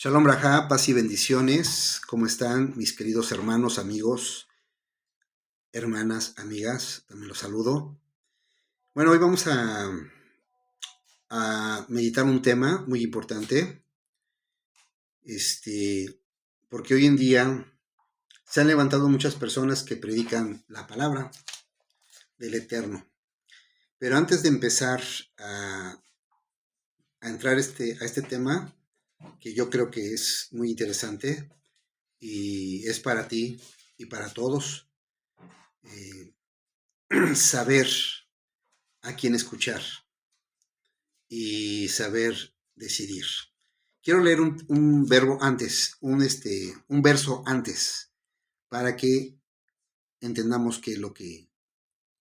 Shalom Braja, paz y bendiciones. ¿Cómo están mis queridos hermanos, amigos, hermanas, amigas? También los saludo. Bueno, hoy vamos a meditar un tema muy importante, porque hoy en día se han levantado muchas personas que predican la palabra del Eterno. Pero antes de empezar a entrar a este tema, que yo creo que es muy interesante y es para ti y para todos, saber a quién escuchar y saber decidir. Quiero leer un verbo antes, un verso antes, para que entendamos qué es lo que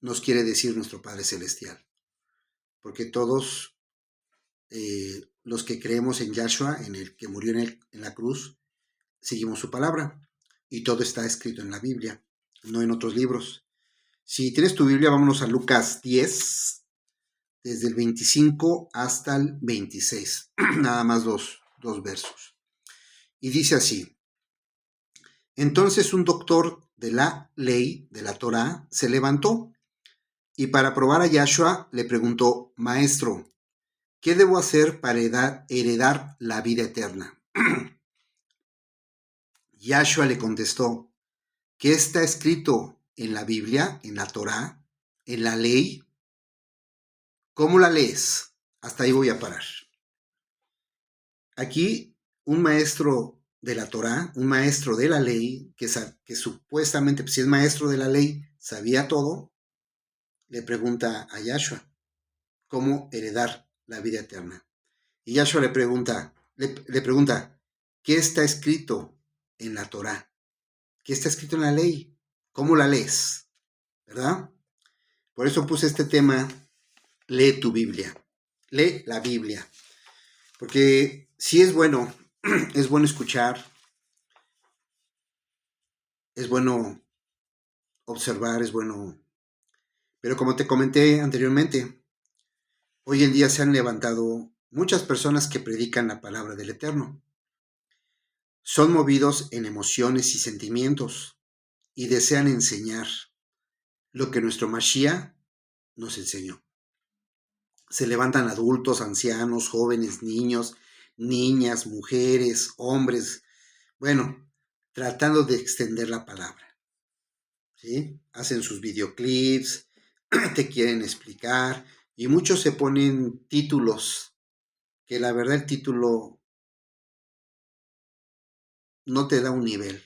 nos quiere decir nuestro Padre Celestial. Porque todos los que creemos en Yahshua, en el que murió en la cruz, seguimos su palabra. Y todo está escrito en la Biblia, no en otros libros. Si tienes tu Biblia, vámonos a Lucas 10, desde el 25 hasta el 26. Nada más dos versos. Y dice así: Entonces un doctor de la ley, de la Torá, se levantó y para probar a Yahshua le preguntó: Maestro, ¿qué debo hacer para heredar la vida eterna? Yahshua le contestó: ¿qué está escrito en la Biblia, en la Torá, en la ley? ¿Cómo la lees? Hasta ahí voy a parar. Aquí un maestro de la Torá, un maestro de la ley, que supuestamente, si es maestro de la ley, sabía todo, le pregunta a Yahshua cómo heredar la vida eterna. Y Yahshua le pregunta, ¿qué está escrito en la Torá? ¿Qué está escrito en la ley? ¿Cómo la lees? ¿Verdad? Por eso puse este tema: lee tu Biblia, lee la Biblia, porque sí es bueno escuchar, es bueno observar, es bueno, pero como te comenté anteriormente, hoy en día se han levantado muchas personas que predican la palabra del Eterno. Son movidos en emociones y sentimientos y desean enseñar lo que nuestro Mashiach nos enseñó. Se levantan adultos, ancianos, jóvenes, niños, niñas, mujeres, hombres, bueno, tratando de extender la palabra, ¿sí? Hacen sus videoclips, te quieren explicar, y muchos se ponen títulos, que la verdad el título no te da un nivel.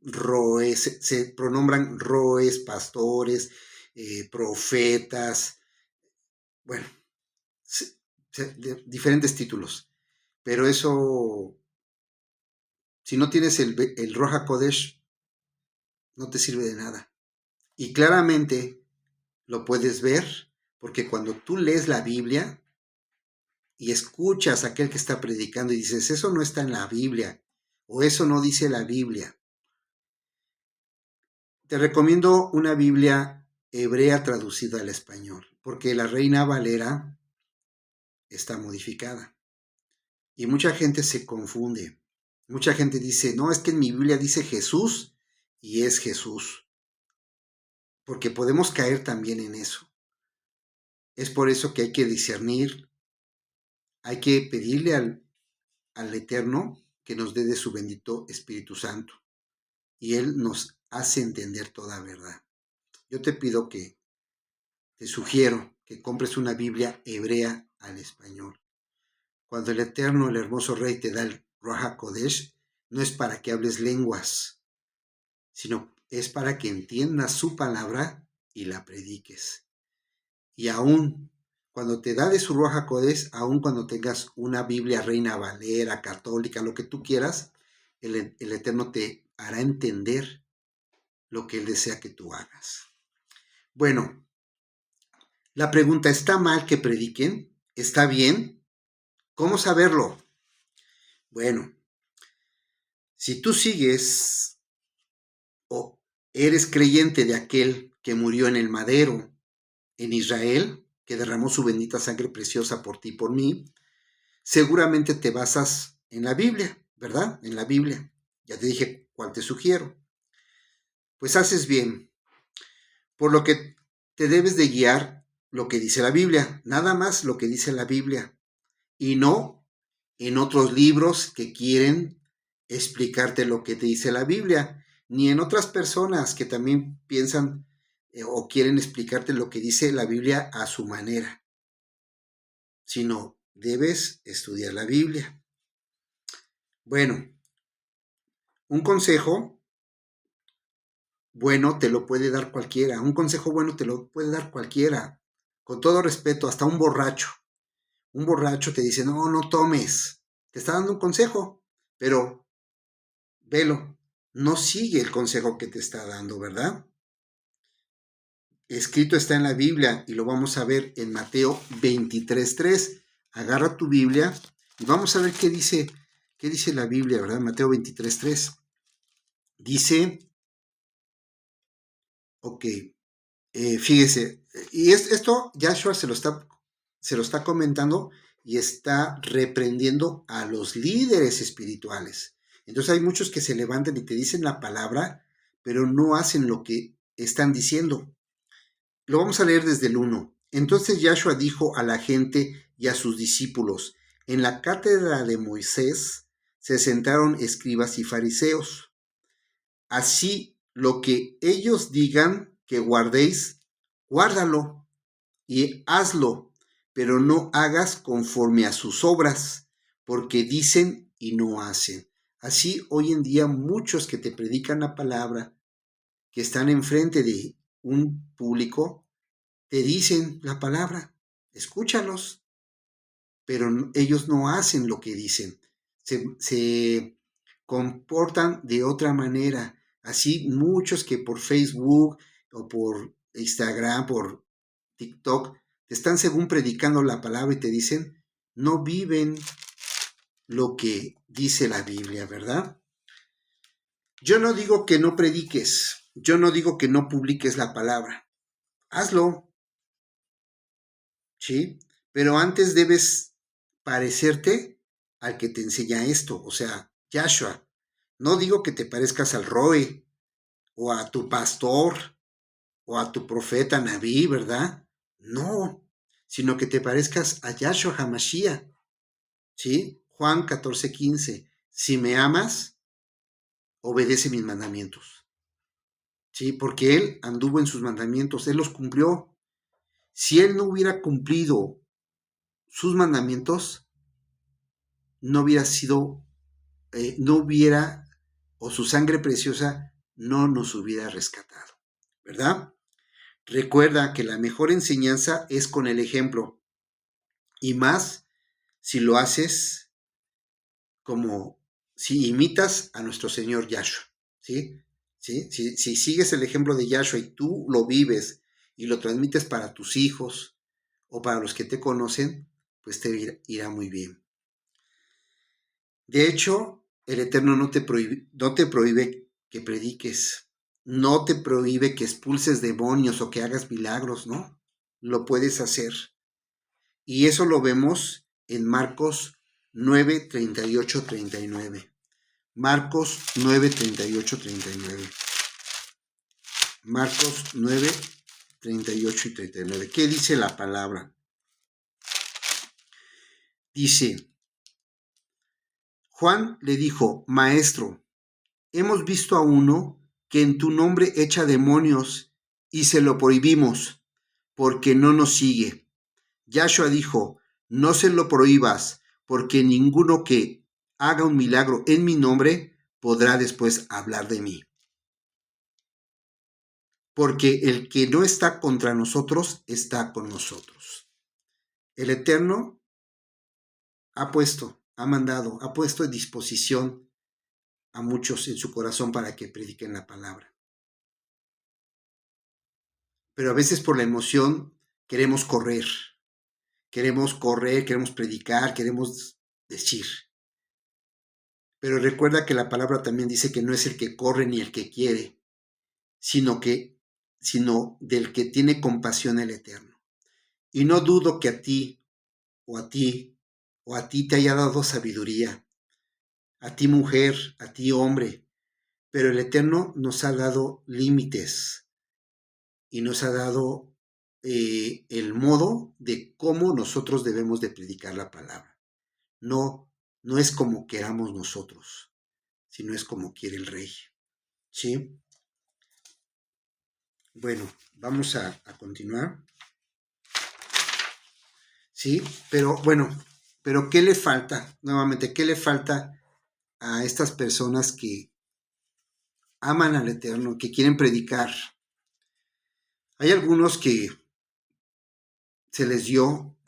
Roes, se pronombran roes, pastores, profetas, bueno, diferentes títulos. Pero eso, si no tienes el Ruach HaKodesh, no te sirve de nada. Y claramente lo puedes ver, porque cuando tú lees la Biblia y escuchas a aquel que está predicando y dices, eso no está en la Biblia, o eso no dice la Biblia, te recomiendo una Biblia hebrea traducida al español, porque la Reina Valera está modificada. Y mucha gente se confunde. Mucha gente dice, no, es que en mi Biblia dice Jesús y es Jesús. Porque podemos caer también en eso. Es por eso que hay que discernir, hay que pedirle al Eterno que nos dé de su bendito Espíritu Santo. Y Él nos hace entender toda verdad. Yo te sugiero que compres una Biblia hebrea al español. Cuando el Eterno, el hermoso Rey, te da el Ruach HaKodesh, no es para que hables lenguas, sino es para que entiendas su palabra y la prediques. Y aún cuando te da de su Ruach HaKodesh, aún cuando tengas una Biblia Reina Valera, católica, lo que tú quieras, el Eterno te hará entender lo que Él desea que tú hagas. Bueno, la pregunta: ¿está mal que prediquen? ¿Está bien? ¿Cómo saberlo? Bueno, si tú sigues o eres creyente de aquel que murió en el madero en Israel, que derramó su bendita sangre preciosa por ti y por mí, seguramente te basas en la Biblia, ¿verdad? En la Biblia. Ya te dije cuál te sugiero. Pues haces bien, por lo que te debes de guiar lo que dice la Biblia, nada más lo que dice la Biblia, y no en otros libros que quieren explicarte lo que te dice la Biblia, ni en otras personas que también piensan o quieren explicarte lo que dice la Biblia a su manera, sino debes estudiar la Biblia. Bueno, un consejo bueno te lo puede dar cualquiera, un consejo bueno te lo puede dar cualquiera, con todo respeto, hasta un borracho. Un borracho te dice, no, no tomes, te está dando un consejo, pero velo, no sigue el consejo que te está dando, ¿verdad? Escrito está en la Biblia y lo vamos a ver en Mateo 23:3. Agarra tu Biblia y vamos a ver qué dice la Biblia, ¿verdad? Mateo 23:3. Dice, ok, fíjese, y esto Joshua se lo está comentando y está reprendiendo a los líderes espirituales. Entonces hay muchos que se levantan y te dicen la palabra, pero no hacen lo que están diciendo. Lo vamos a leer desde el 1. Entonces Joshua dijo a la gente y a sus discípulos, en la cátedra de Moisés se sentaron escribas y fariseos. Así lo que ellos digan que guardéis, guárdalo y hazlo, pero no hagas conforme a sus obras, porque dicen y no hacen. Así hoy en día muchos que te predican la palabra, que están enfrente de un público, te dicen la palabra, escúchalos, pero ellos no hacen lo que dicen, se comportan de otra manera. Así muchos que por Facebook o por Instagram, por TikTok, te están según predicando la palabra y te dicen, no viven lo que dice la Biblia, ¿verdad? Yo no digo que no prediques, yo no digo que no publiques la palabra, hazlo, ¿sí? Pero antes debes parecerte al que te enseña esto, o sea, Joshua. No digo que te parezcas al Roe, o a tu pastor, o a tu profeta Naví, ¿verdad? No, sino que te parezcas a Yahshua HaMashiach, ¿sí? Juan 14:15. Si me amas, obedece mis mandamientos, ¿sí? Porque Él anduvo en sus mandamientos, Él los cumplió. Si Él no hubiera cumplido sus mandamientos, no hubiera sido, no hubiera, o su sangre preciosa no nos hubiera rescatado, ¿verdad? Recuerda que la mejor enseñanza es con el ejemplo, y más si lo haces como si imitas a nuestro Señor Yahshua, ¿sí? ¿Sí? Si sigues el ejemplo de Yahshua y tú lo vives y lo transmites para tus hijos o para los que te conocen, pues te irá muy bien. De hecho, el Eterno no te prohíbe que prediques, no te prohíbe que expulses demonios o que hagas milagros, ¿no? Lo puedes hacer. Y eso lo vemos en Marcos 9, 38, 39. Marcos 9, 38, 39. Marcos 9, 38 y 39. ¿Qué dice la palabra? Dice, Juan le dijo, Maestro, hemos visto a uno que en tu nombre echa demonios y se lo prohibimos porque no nos sigue. Yahshua dijo, no se lo prohíbas porque ninguno que haga un milagro en mi nombre podrá después hablar de mí. Porque el que no está contra nosotros está con nosotros. El Eterno ha mandado, ha puesto en disposición a muchos en su corazón para que prediquen la palabra. Pero a veces por la emoción queremos correr, queremos predicar, queremos decir. Pero recuerda que la palabra también dice que no es el que corre ni el que quiere, sino del que tiene compasión el Eterno. Y no dudo que a ti te haya dado sabiduría, a ti mujer, a ti hombre, pero el Eterno nos ha dado límites y nos ha dado el modo de cómo nosotros debemos de predicar la palabra. No, no es como queramos nosotros, sino es como quiere el Rey. ¿Sí? Bueno, vamos a continuar. Sí, pero bueno, pero ¿qué le falta? Nuevamente, ¿qué le falta a estas personas que aman al Eterno, que quieren predicar? Hay algunos que se les dio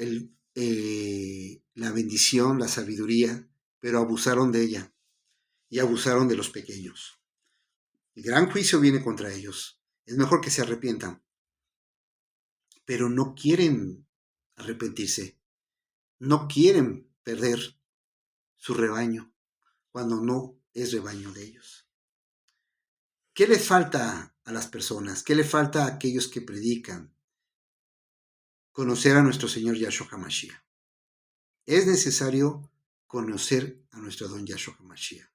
la bendición, la sabiduría, pero abusaron de ella y abusaron de los pequeños. El gran juicio viene contra ellos. Es mejor que se arrepientan, pero no quieren arrepentirse, no quieren perder su rebaño cuando no es rebaño de ellos. ¿Qué le falta a las personas? ¿Qué le falta a aquellos que predican? Conocer a nuestro Señor Yahshua HaMashiach. Es necesario conocer a nuestro don Yahshua HaMashiach.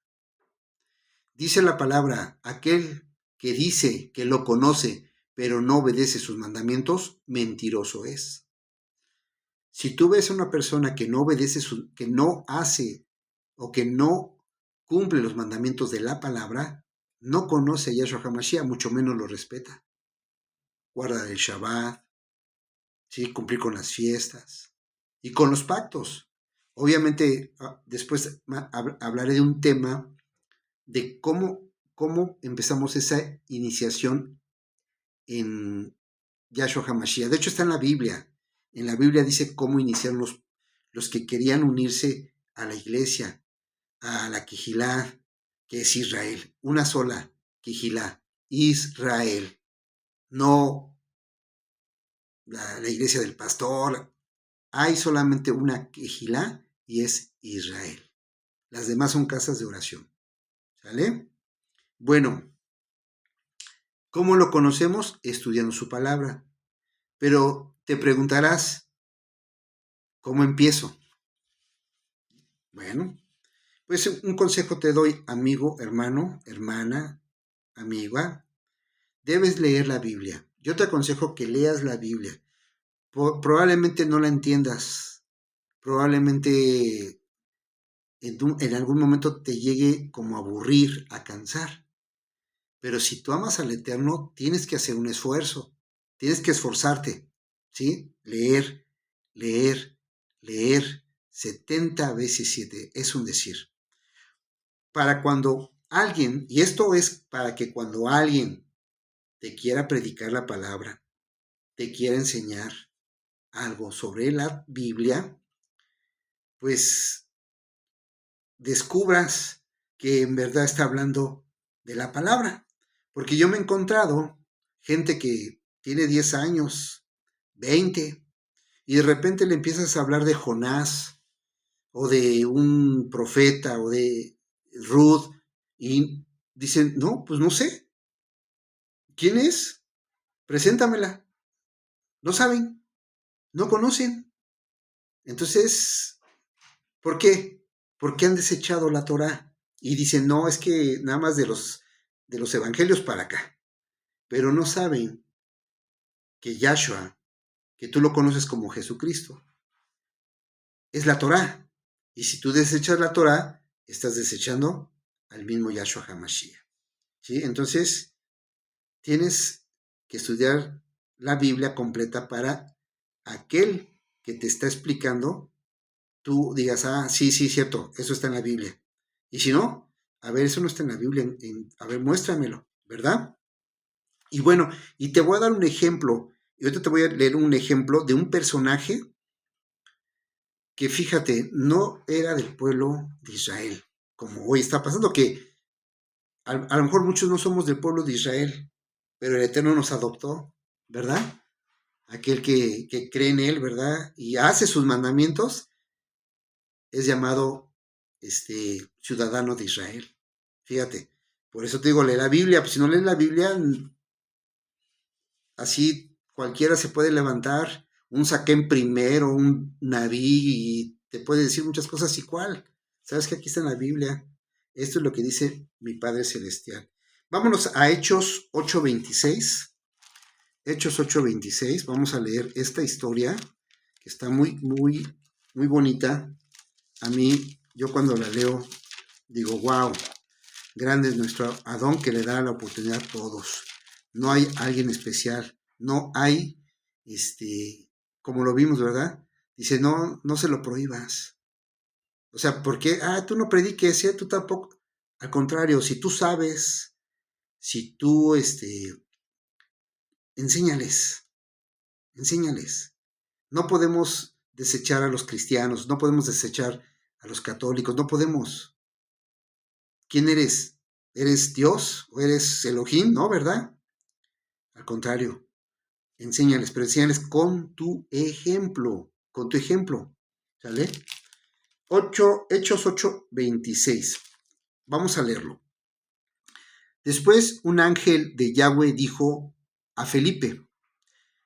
Dice la palabra, aquel que dice que lo conoce, pero no obedece sus mandamientos, mentiroso es. Si tú ves a una persona que no obedece, que no hace o que no cumple los mandamientos de la palabra, no conoce a Yahshua HaMashiach, mucho menos lo respeta. Guarda el Shabbat, ¿sí? Cumplir con las fiestas y con los pactos. Obviamente, después hablaré de un tema de cómo empezamos esa iniciación en Yahshua HaMashiach. De hecho, está en la Biblia. En la Biblia dice cómo iniciaron los que querían unirse a la iglesia, a la Quijilá, que es Israel. Una sola Quijilá, Israel. No la iglesia del pastor. Hay solamente una Quijilá y es Israel. Las demás son casas de oración. ¿Sale? Bueno, ¿cómo lo conocemos? Estudiando su palabra. Pero te preguntarás, ¿cómo empiezo? Bueno, pues un consejo te doy, amigo, hermano, hermana, amiga. Debes leer la Biblia. Yo te aconsejo que leas la Biblia. Probablemente no la entiendas. Probablemente en algún momento te llegue como a aburrir, a cansar. Pero si tú amas al Eterno, tienes que hacer un esfuerzo. Tienes que esforzarte, ¿sí? Leer, leer, leer 70 veces 7. Es un decir. Para cuando alguien, y esto es para que cuando alguien te quiera predicar la palabra, te quiera enseñar algo sobre la Biblia, pues descubras que en verdad está hablando de la palabra. Porque yo me he encontrado gente que tiene 10 años, 20, y de repente le empiezas a hablar de Jonás, o de un profeta, o de Ruth, y dicen, no, pues no sé. ¿Quién es? Preséntamela. No saben, no conocen. Entonces, ¿por qué? Porque han desechado la Torá y dicen, no, es que nada más de los evangelios para acá. Pero no saben que Yahshua, que tú lo conoces como Jesucristo, es la Torá. Y si tú desechas la Torá, estás desechando al mismo Yahshua HaMashiach. ¿Sí? Entonces, tienes que estudiar la Biblia completa para aquel que te está explicando, tú digas, ah, sí, cierto, eso está en la Biblia. Y si no, a ver, eso no está en la Biblia, a ver, muéstramelo, ¿verdad? Y bueno, y te voy a dar un ejemplo, y ahorita te voy a leer un ejemplo de un personaje que, fíjate, no era del pueblo de Israel, como hoy está pasando, que a lo mejor muchos no somos del pueblo de Israel, pero el Eterno nos adoptó, ¿verdad? Aquel que cree en Él, ¿verdad? Y hace sus mandamientos, es llamado ciudadano de Israel. Fíjate, por eso te digo, lee la Biblia, pues si no lees la Biblia, así cualquiera se puede levantar, un Saquén primero, un Naví, y te puede decir muchas cosas y cuál. Sabes que aquí está en la Biblia. Esto es lo que dice mi Padre Celestial. Vámonos a Hechos 8:26. Hechos 8:26. Vamos a leer esta historia que está muy, muy, muy bonita. A mí, yo cuando la leo, digo, wow, grande es nuestro Adón que le da la oportunidad a todos. No hay alguien especial. No hay, como lo vimos, ¿verdad? Dice, no, no se lo prohíbas. O sea, ¿por qué? Tú no prediques, tú tampoco. Al contrario, si tú sabes, si tú, enséñales, enséñales. No podemos desechar a los cristianos, no podemos desechar a los católicos, no podemos. ¿Quién eres? ¿Eres Dios o eres Elohim? No, ¿verdad? Al contrario, enséñales, pero enséñales con tu ejemplo, con tu ejemplo. ¿Sale? Hechos 8:26. Vamos a leerlo. Después un ángel de Yahweh dijo a Felipe,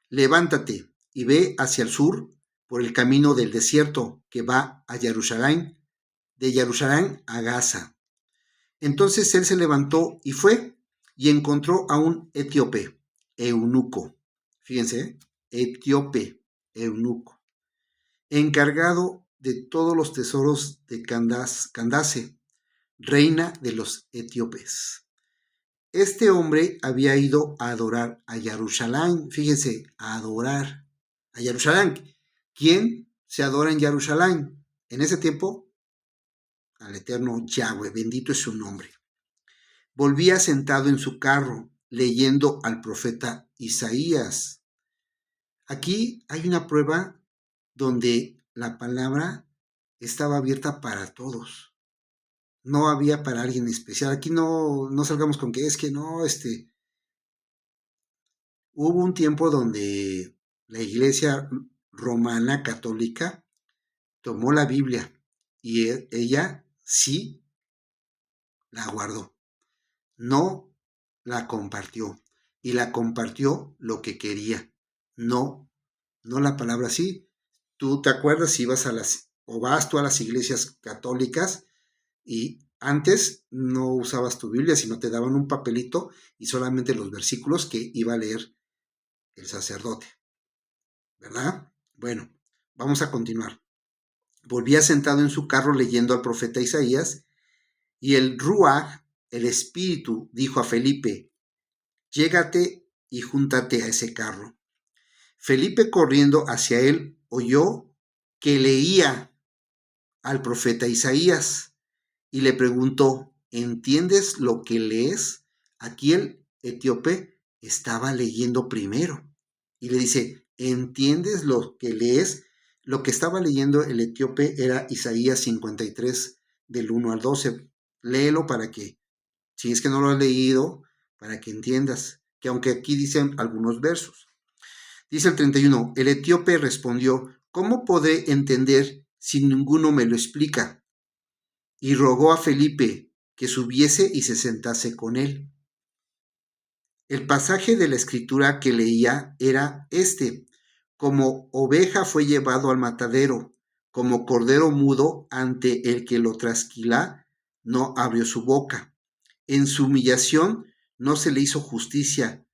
levántate y ve hacia el sur por el camino del desierto que va a Jerusalén, de Jerusalén a Gaza. Entonces él se levantó y fue y encontró a un etíope, eunuco. Fíjense, etíope, eunuco, encargado de todos los tesoros de Candace, reina de los etíopes. Este hombre había ido a adorar a Jerusalén. Fíjense, a adorar a Jerusalén. ¿Quién se adora en Jerusalén? En ese tiempo, al eterno Yahweh, bendito es su nombre. Volvía sentado en su carro, leyendo al profeta Isaías. Aquí hay una prueba donde la palabra estaba abierta para todos. No había para alguien especial. Aquí no salgamos con que es que no, hubo un tiempo donde la iglesia romana católica tomó la Biblia y ella sí la guardó, no la compartió y la compartió lo que quería, no la palabra sí. Tú te acuerdas si ibas o vas tú a las iglesias católicas y antes no usabas tu Biblia, sino te daban un papelito y solamente los versículos que iba a leer el sacerdote. ¿Verdad? Bueno, vamos a continuar. Volvía sentado en su carro leyendo al profeta Isaías, y el Ruach, el espíritu, dijo a Felipe, llégate y júntate a ese carro. Felipe, corriendo hacia él, oyó que leía al profeta Isaías y le preguntó, ¿entiendes lo que lees? Aquí el etíope estaba leyendo primero y le dice, ¿entiendes lo que lees? Lo que estaba leyendo el etíope era Isaías 53 del 1 al 12. Léelo para que, si es que no lo has leído, para que entiendas, que aunque aquí dicen algunos versos. Dice el 31, el etíope respondió, ¿cómo podré entender si ninguno me lo explica? Y rogó a Felipe que subiese y se sentase con él. El pasaje de la escritura que leía era este, como oveja fue llevado al matadero, como cordero mudo ante el que lo trasquila, no abrió su boca. En su humillación no se le hizo justicia,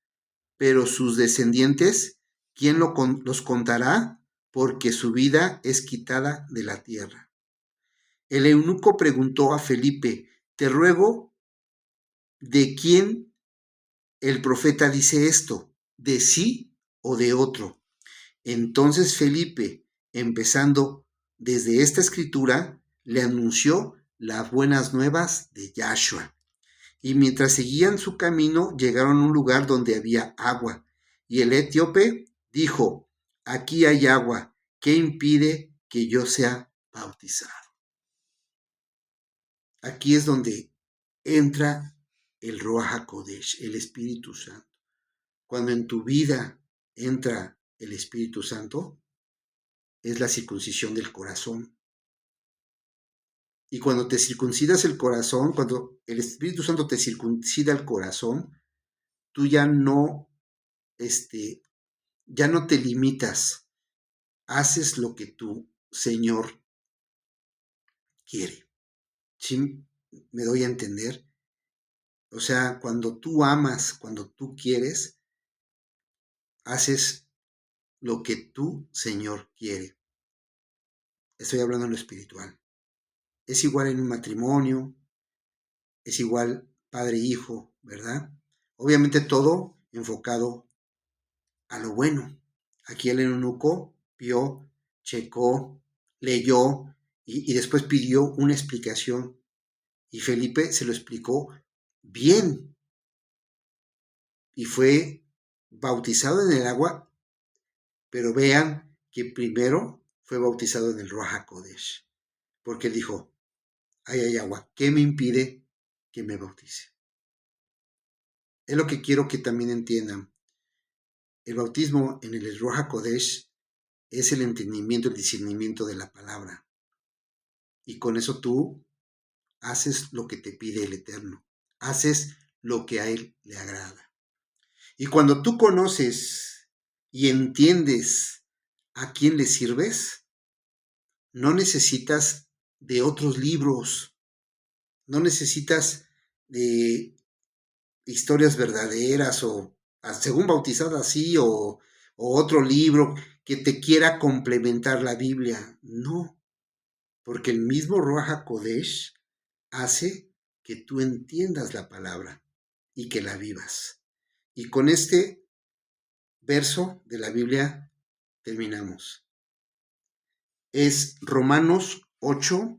pero sus descendientes, ¿quién los contará? Porque su vida es quitada de la tierra. El eunuco preguntó a Felipe, te ruego, ¿de quién el profeta dice esto? ¿De sí o de otro? Entonces Felipe, empezando desde esta escritura, le anunció las buenas nuevas de Yahshua. Y mientras seguían su camino, llegaron a un lugar donde había agua. Y el etíope dijo, aquí hay agua, ¿qué impide que yo sea bautizado? Aquí es donde entra el Ruach HaKodesh, el Espíritu Santo. Cuando en tu vida entra el Espíritu Santo, es la circuncisión del corazón. Y cuando te circuncidas el corazón, cuando el Espíritu Santo te circuncida el corazón, tú ya no te limitas, haces lo que tu Señor quiere. ¿Sí? me doy a entender. O sea, cuando tú amas, cuando tú quieres, haces lo que tu Señor quiere. Estoy hablando en lo espiritual. Es igual en un matrimonio, es igual padre e hijo, ¿verdad? Obviamente todo enfocado a lo bueno. Aquí el eunuco vio, checó, leyó y después pidió una explicación. Y Felipe se lo explicó bien y fue bautizado en el agua, pero vean que primero fue bautizado en el Ruach HaKodesh, porque dijo, ahí hay agua, ¿qué me impide que me bautice? Es lo que quiero que también entiendan. El bautismo en el Ruach HaKodesh es el entendimiento, el discernimiento de la palabra. Y con eso tú haces lo que te pide el Eterno. Haces lo que a Él le agrada. Y cuando tú conoces y entiendes a quién le sirves, no necesitas de otros libros, no necesitas de historias verdaderas o según bautizado así o otro libro que te quiera complementar la Biblia. No, porque el mismo Ruach HaKodesh hace que tú entiendas la palabra y que la vivas. Y con este verso de la Biblia terminamos. Es Romanos 8,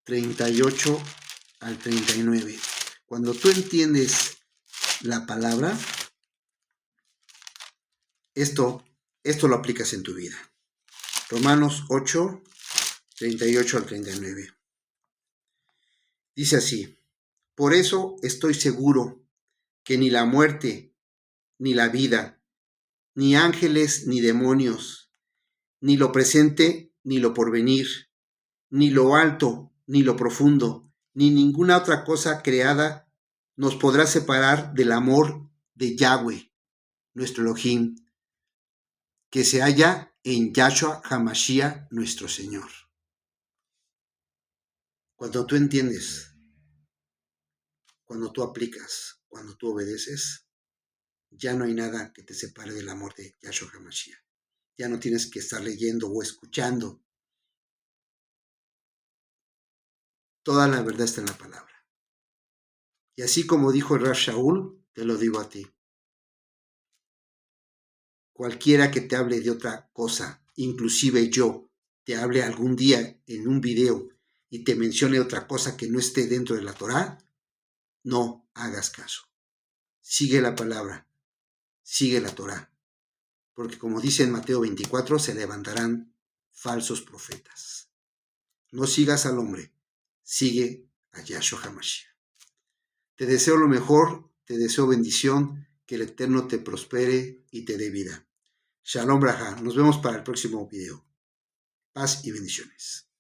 38 al 39. Cuando tú entiendes la palabra, esto lo aplicas en tu vida. Romanos 8, 38 al 39. Dice así, por eso estoy seguro que ni la muerte, ni la vida, ni ángeles, ni demonios, ni lo presente, ni lo porvenir, ni lo alto, ni lo profundo, ni ninguna otra cosa creada nos podrá separar del amor de Yahweh, nuestro Elohim, que se halla en Yahshua HaMashiach, nuestro Señor. Cuando tú entiendes, cuando tú aplicas, cuando tú obedeces, ya no hay nada que te separe del amor de Yahshua HaMashiach. Ya no tienes que estar leyendo o escuchando. Toda la verdad está en la palabra. Y así como dijo el Rav Shaul, te lo digo a ti. Cualquiera que te hable de otra cosa, inclusive yo, te hable algún día en un video y te mencione otra cosa que no esté dentro de la Torá, no hagas caso. Sigue la palabra, sigue la Torá. Porque como dice en Mateo 24, se levantarán falsos profetas. No sigas al hombre, sigue a Yahshua HaMashiach. Te deseo lo mejor, te deseo bendición, que el Eterno te prospere y te dé vida. Shalom Braja, nos vemos para el próximo video. Paz y bendiciones.